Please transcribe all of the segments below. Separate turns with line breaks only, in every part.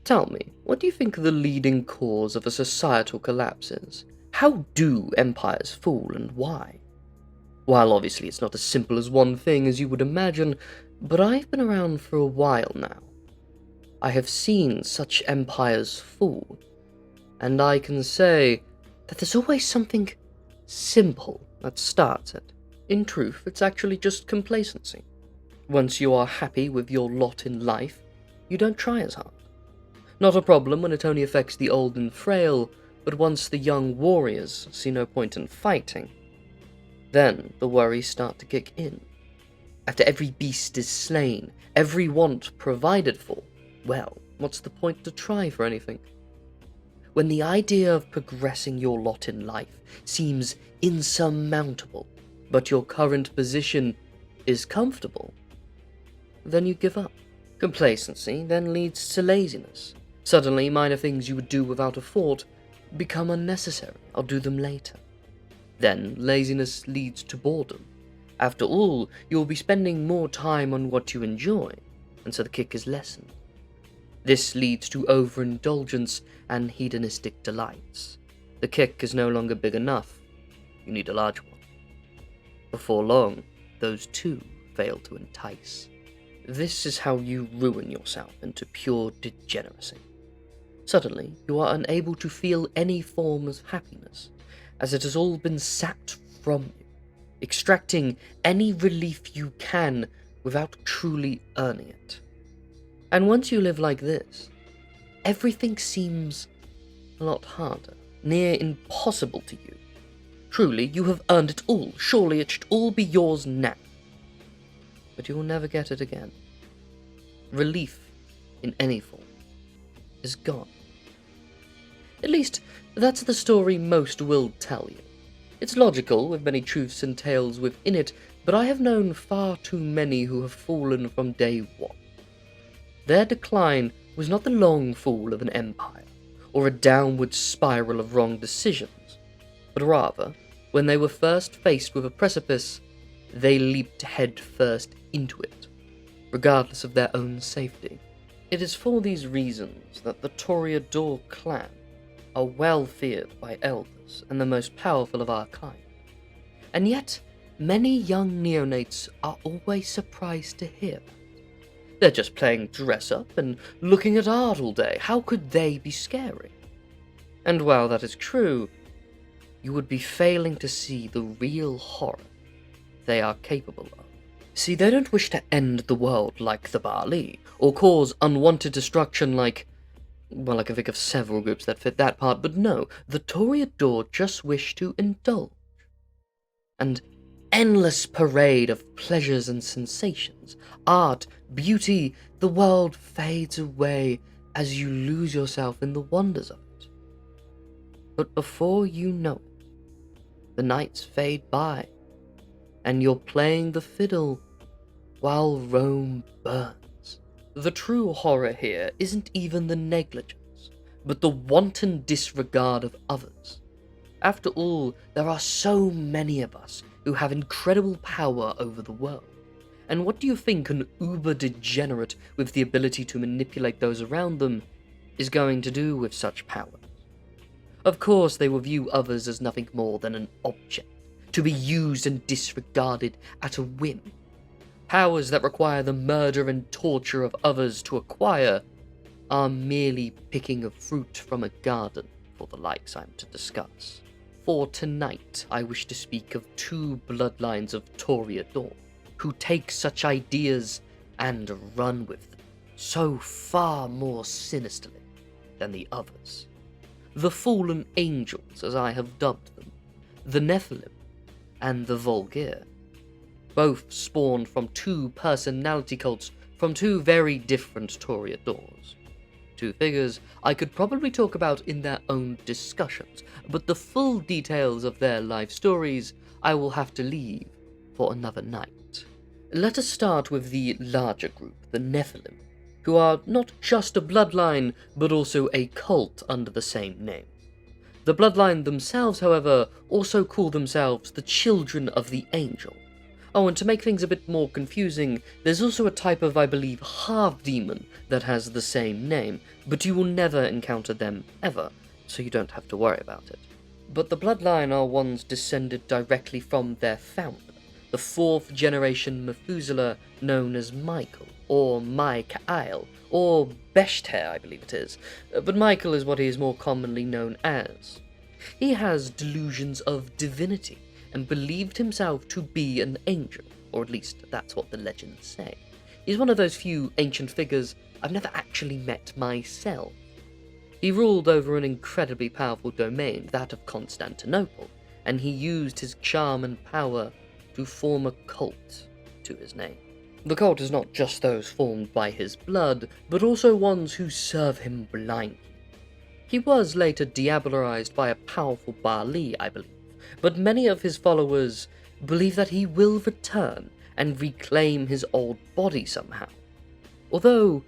Tell me, what do you think the leading cause of a societal collapse is? How do empires fall and why? While obviously it's not as simple as one thing as you would imagine, but I've been around for a while now. I have seen such empires fall, and I can say that there's always something simple that starts it. In truth, it's actually just complacency. Once you are happy with your lot in life, you don't try as hard. Not a problem when it only affects the old and frail, but once the young warriors see no point in fighting, then the worries start to kick in. After every beast is slain, every want provided for, well, what's the point to try for anything? When the idea of progressing your lot in life seems insurmountable, but your current position is comfortable, then you give up. Complacency then leads to laziness. Suddenly, minor things you would do without a thought become unnecessary. I'll do them later. Then, laziness leads to boredom. After all, you'll be spending more time on what you enjoy, and so the kick is lessened. This leads to overindulgence and hedonistic delights. The kick is no longer big enough. You need a large one. Before long, those too fail to entice. This is how you ruin yourself into pure degeneracy. Suddenly, you are unable to feel any form of happiness, as it has all been sapped from you, extracting any relief you can without truly earning it. And once you live like this, everything seems a lot harder, near impossible to you. Truly, you have earned it all. Surely it should all be yours now. But you will never get it again. Relief, in any form, is gone. At least, that's the story most will tell you. It's logical, with many truths and tales within it, but I have known far too many who have fallen from day one. Their decline was not the long fall of an empire, or a downward spiral of wrong decisions, but rather, when they were first faced with a precipice, they leaped head first into it, regardless of their own safety. It is for these reasons that the Toreador clan are well feared by elders and the most powerful of our kind. And yet, many young neonates are always surprised to hear that. They're just playing dress-up and looking at art all day. How could they be scary? And while that is true, you would be failing to see the real horror they are capable of. See, they don't wish to end the world like the Bali, or cause unwanted destruction like... well, I can think of several groups that fit that part, but no, the Toreador just wish to indulge. An endless parade of pleasures and sensations, art, beauty, the world fades away as you lose yourself in the wonders of it. But before you know it, the nights fade by, and you're playing the fiddle while Rome burns. The true horror here isn't even the negligence, but the wanton disregard of others. After all, there are so many of us who have incredible power over the world. And what do you think an uber-degenerate with the ability to manipulate those around them is going to do with such powers? Of course, they will view others as nothing more than an object, to be used and disregarded at a whim. Powers that require the murder and torture of others to acquire are merely picking a fruit from a garden for the likes I'm to discuss. For tonight, I wish to speak of two bloodlines of Toreador, who take such ideas and run with them, so far more sinisterly than the others. The fallen angels, as I have dubbed them, the Nephilim, and the Vulgare, both spawned from two personality cults from two very different Toreadors. Two figures I could probably talk about in their own discussions, but the full details of their life stories I will have to leave for another night. Let us start with the larger group, the Nephilim, who are not just a bloodline, but also a cult under the same name. The bloodline themselves, however, also call themselves the Children of the Angel, Oh, and to make things a bit more confusing, there's also a type of, I believe, half-demon that has the same name, but you will never encounter them ever, so you don't have to worry about it. But the bloodline are ones descended directly from their founder, the 4th generation Methuselah known as Michael, or Michael, or Beshter, I believe it is, but Michael is what he is more commonly known as. He has delusions of divinity, and believed himself to be an angel, or at least that's what the legends say. He's one of those few ancient figures I've never actually met myself. He ruled over an incredibly powerful domain, that of Constantinople, and he used his charm and power to form a cult to his name. The cult is not just those formed by his blood, but also ones who serve him blindly. He was later diablerized by a powerful Bali, I believe, but many of his followers believe that he will return and reclaim his old body somehow. Although,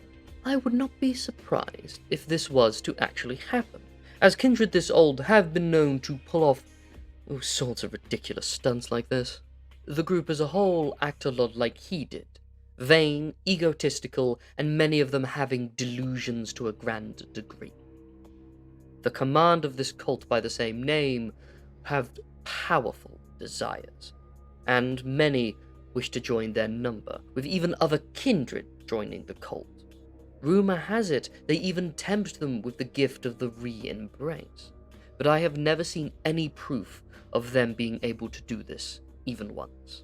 I would not be surprised if this was to actually happen, as kindred this old have been known to pull off all sorts of ridiculous stunts like this. The group as a whole act a lot like he did, vain, egotistical, and many of them having delusions to a grand degree. The command of this cult by the same name have powerful desires, and many wish to join their number, with even other kindred joining the cult. Rumor has it they even tempt them with the gift of the re-embrace, but I have never seen any proof of them being able to do this even once.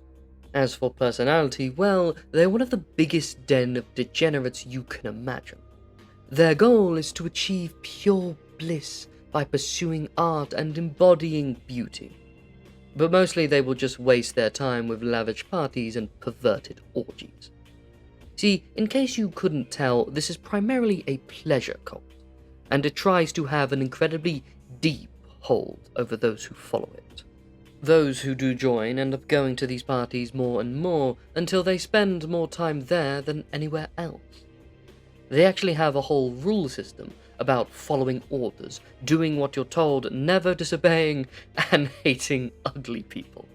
As for personality, well, they're one of the biggest den of degenerates you can imagine. Their goal is to achieve pure bliss by pursuing art and embodying beauty. But mostly they will just waste their time with lavish parties and perverted orgies. See, in case you couldn't tell, this is primarily a pleasure cult, and it tries to have an incredibly deep hold over those who follow it. Those who do join end up going to these parties more and more until they spend more time there than anywhere else. They actually have a whole rule system about following orders, doing what you're told, never disobeying, and hating ugly people.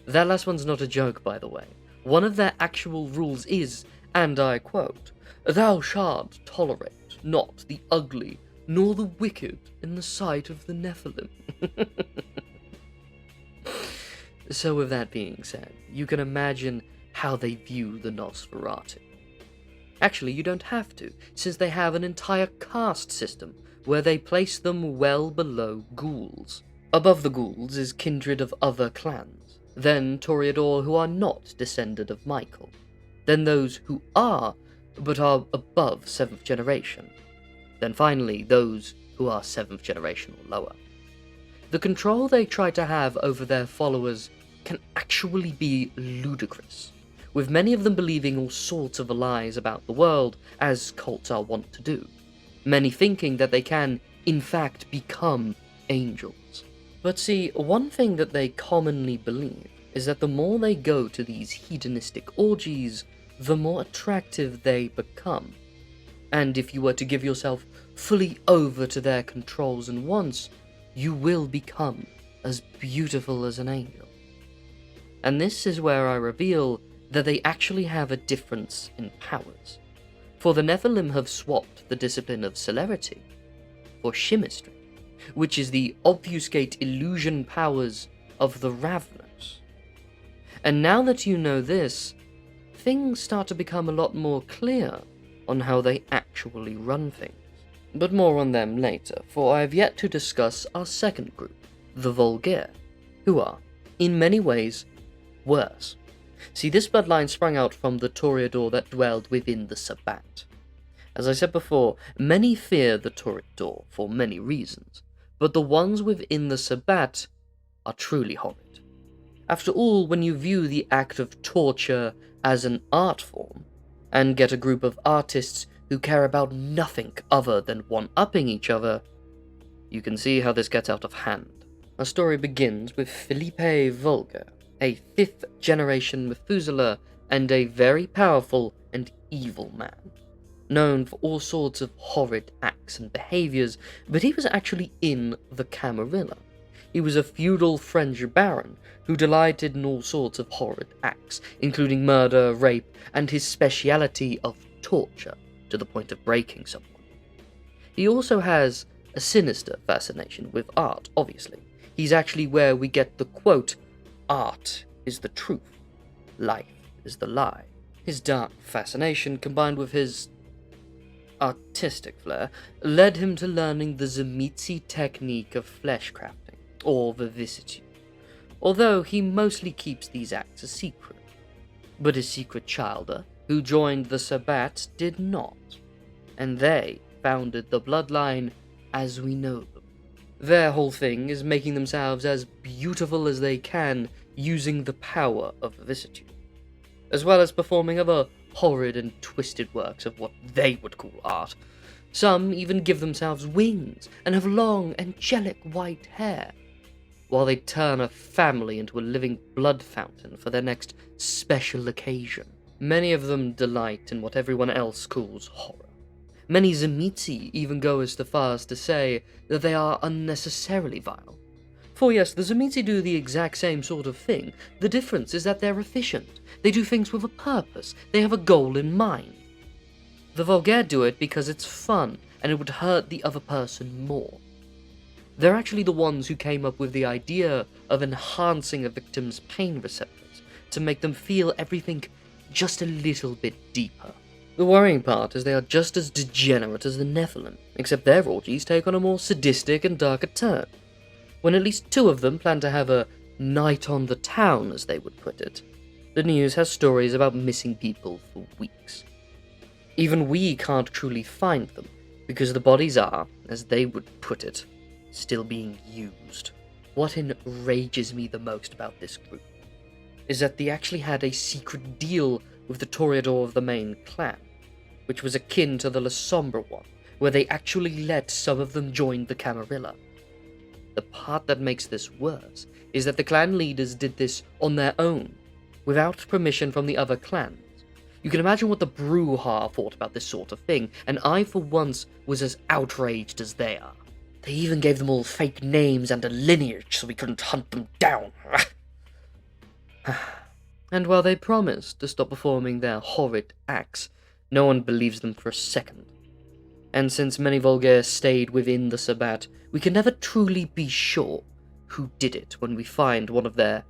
That last one's not a joke, by the way. One of their actual rules is, and I quote, "Thou shalt tolerate not the ugly nor the wicked in the sight of the Nephilim." So with that being said, you can imagine how they view the Nosferatu. Actually, you don't have to, since they have an entire caste system where they place them well below ghouls. Above the ghouls is kindred of other clans, then Toreador who are not descended of Michael, then those who are, but are above 7th generation, then finally those who are 7th generation or lower. The control they try to have over their followers can actually be ludicrous, with many of them believing all sorts of lies about the world, as cults are wont to do, many thinking that they can, in fact, become angels. But see, one thing that they commonly believe is that the more they go to these hedonistic orgies, the more attractive they become. And if you were to give yourself fully over to their controls and wants, you will become as beautiful as an angel. And this is where I reveal that they actually have a difference in powers. For the Nephilim have swapped the discipline of celerity for chemistry, which is the obfuscate illusion powers of the Ravenous. And now that you know this, things start to become a lot more clear on how they actually run things. But more on them later, for I have yet to discuss our second group, the Vulgare, who are, in many ways, worse. See, this bloodline sprang out from the Toreador that dwelled within the Sabbat. As I said before, many fear the Toreador for many reasons, but the ones within the Sabbat are truly horrid. After all, when you view the act of torture as an art form, and get a group of artists who care about nothing other than one-upping each other, you can see how this gets out of hand. Our story begins with Philippe Vulgare, a 5th generation Methuselah and a very powerful and evil man, known for all sorts of horrid acts and behaviors, but he was actually in the Camarilla. he was a feudal French baron who delighted in all sorts of horrid acts, including murder, rape, and his speciality of torture, to the point of breaking someone. He also has a sinister fascination with art, obviously. He's actually where we get the quote, "Art is the truth, life is the lie." His dark fascination, combined with his artistic flair, led him to learning the Tzimisce technique of flesh crafting, or vivicitude, although he mostly keeps these acts a secret. But his secret childer, who joined the Sabbat, did not, and they founded the bloodline as we know them. Their whole thing is making themselves as beautiful as they can using the power of vicissitude, as well as performing other horrid and twisted works of what they would call art. Some even give themselves wings and have long, angelic white hair, while they turn a family into a living blood fountain for their next special occasion. Many of them delight in what everyone else calls horror. Many Tzimisce even go as far as to say that they are unnecessarily vile. For yes, the Tzimisce do the exact same sort of thing. The difference is that they're efficient. They do things with a purpose. They have a goal in mind. The Vulgare do it because it's fun, and it would hurt the other person more. They're actually the ones who came up with the idea of enhancing a victim's pain receptors to make them feel everything just a little bit deeper. The worrying part is they are just as degenerate as the Nephilim, except their orgies take on a more sadistic and darker turn. When at least two of them plan to have a night on the town, as they would put it, the news has stories about missing people for weeks. Even we can't truly find them, because the bodies are, as they would put it, still being used. What enrages me the most about this group is that they actually had a secret deal with the Toreador of the main clan, which was akin to the La Sombra one, where they actually let some of them join the Camarilla. The part that makes this worse is that the clan leaders did this on their own, without permission from the other clans. You can imagine what the Brouhaha thought about this sort of thing, and I for once was as outraged as they are. They even gave them all fake names and a lineage so we couldn't hunt them down. And while they promised to stop performing their horrid acts, no one believes them for a second. And since many Vulgare stayed within the Sabbat, we can never truly be sure who did it when we find one of their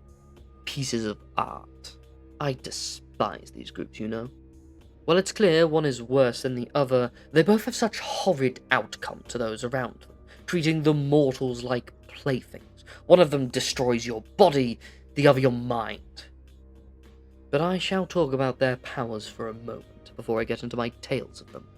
pieces of art. I despise these groups, you know. While it's clear one is worse than the other, they both have such horrid outcome to those around them, treating the mortals like playthings. One of them destroys your body, the other your mind. But I shall talk about their powers for a moment before I get into my tales of them.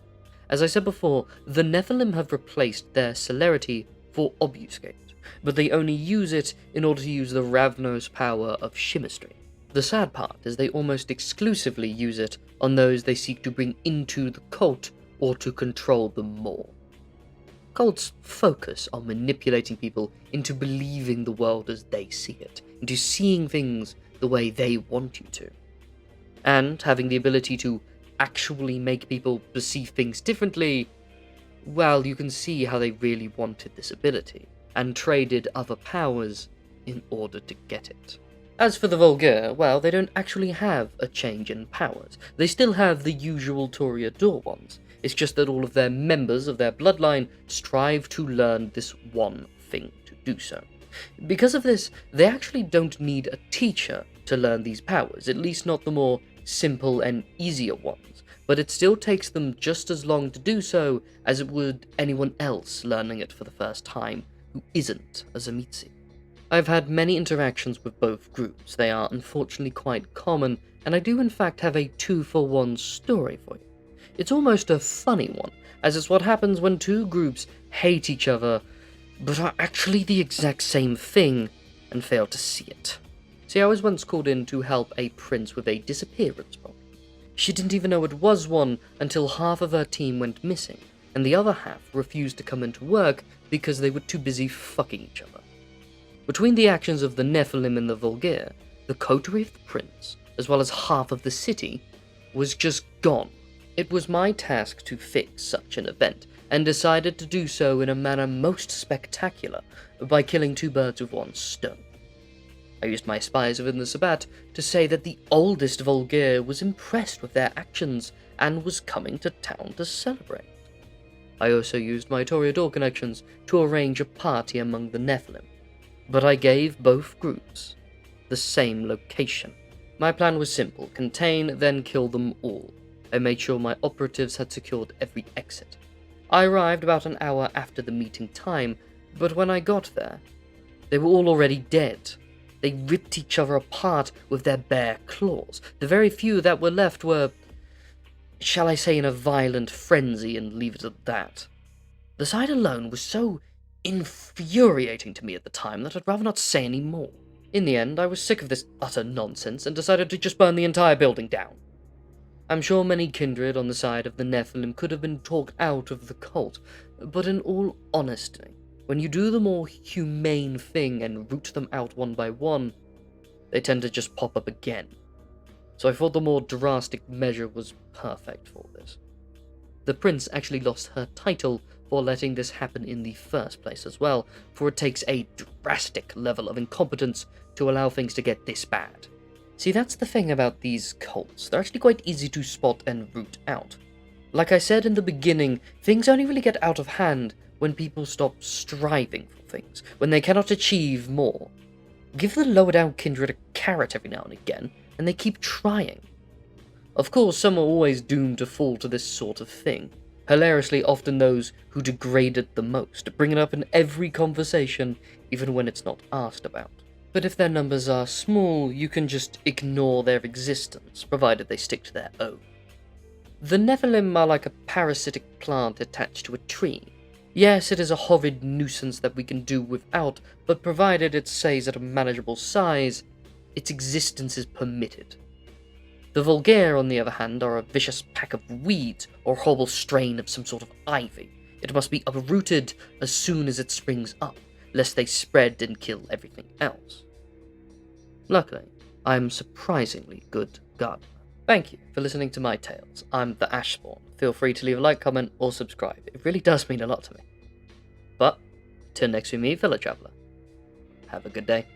As I said before, the Nephilim have replaced their celerity for obfuscate, but they only use it in order to use the Ravnos power of chemistry. The sad part is they almost exclusively use it on those they seek to bring into the cult or to control them more. Cults focus on manipulating people into believing the world as they see it, into seeing things the way they want you to. And having the ability to actually make people perceive things differently, well, you can see how they really wanted this ability, and traded other powers in order to get it. As for the Vulgare, well, they don't actually have a change in powers. They still have the usual Toreador ones. It's just that all of their members of their bloodline strive to learn this one thing to do so. Because of this, they actually don't need a teacher to learn these powers, at least not the more simple and easier ones, but it still takes them just as long to do so as it would anyone else learning it for the first time who isn't a Tzimisce. I've had many interactions with both groups. They are unfortunately quite common, and I do in fact have a 2-for-1 story for you. It's almost a funny one, as it's what happens when two groups hate each other, but are actually the exact same thing, and fail to see it. See, I was once called in to help a prince with a disappearance problem. She didn't even know it was one until half of her team went missing, and the other half refused to come into work because they were too busy fucking each other. Between the actions of the Nephilim and the Vulgare, the coterie of the prince, as well as half of the city, was just gone. It was my task to fix such an event, and decided to do so in a manner most spectacular by killing two birds with one stone. I used my spies within the Sabbat to say that the oldest Volgirre was impressed with their actions and was coming to town to celebrate. I also used my Toreador connections to arrange a party among the Nephilim, but I gave both groups the same location. My plan was simple: contain, then kill them all. I made sure my operatives had secured every exit. I arrived about an hour after the meeting time, but when I got there, they were all already dead. They ripped each other apart with their bare claws. The very few that were left were, shall I say, in a violent frenzy, and leave it at that. The sight alone was so infuriating to me at the time that I'd rather not say any more. In the end, I was sick of this utter nonsense and decided to just burn the entire building down. I'm sure many kindred on the side of the Nephilim could have been talked out of the cult, but in all honesty, when you do the more humane thing and root them out one by one, they tend to just pop up again. So I thought the more drastic measure was perfect for this. The prince actually lost her title for letting this happen in the first place as well, for it takes a drastic level of incompetence to allow things to get this bad. See, that's the thing about these cults. They're actually quite easy to spot and root out. Like I said in the beginning, things only really get out of hand when people stop striving for things, when they cannot achieve more. Give the lower down kindred a carrot every now and again, and they keep trying. Of course, some are always doomed to fall to this sort of thing. Hilariously, often those who degrade it the most, bring it up in every conversation, even when it's not asked about. But if their numbers are small, you can just ignore their existence, provided they stick to their own. The Nephilim are like a parasitic plant attached to a tree. Yes, it is a horrid nuisance that we can do without, but provided it stays at a manageable size, its existence is permitted. The Vulgare, on the other hand, are a vicious pack of weeds or a horrible strain of some sort of ivy. It must be uprooted as soon as it springs up, lest they spread and kill everything else. Luckily, I am surprisingly good gardener. Thank you for listening to my tales. I'm the Ashspawn. Feel free to leave a like, comment, or subscribe. It really does mean a lot to me. But, till next we meet, fellow traveller, have a good day.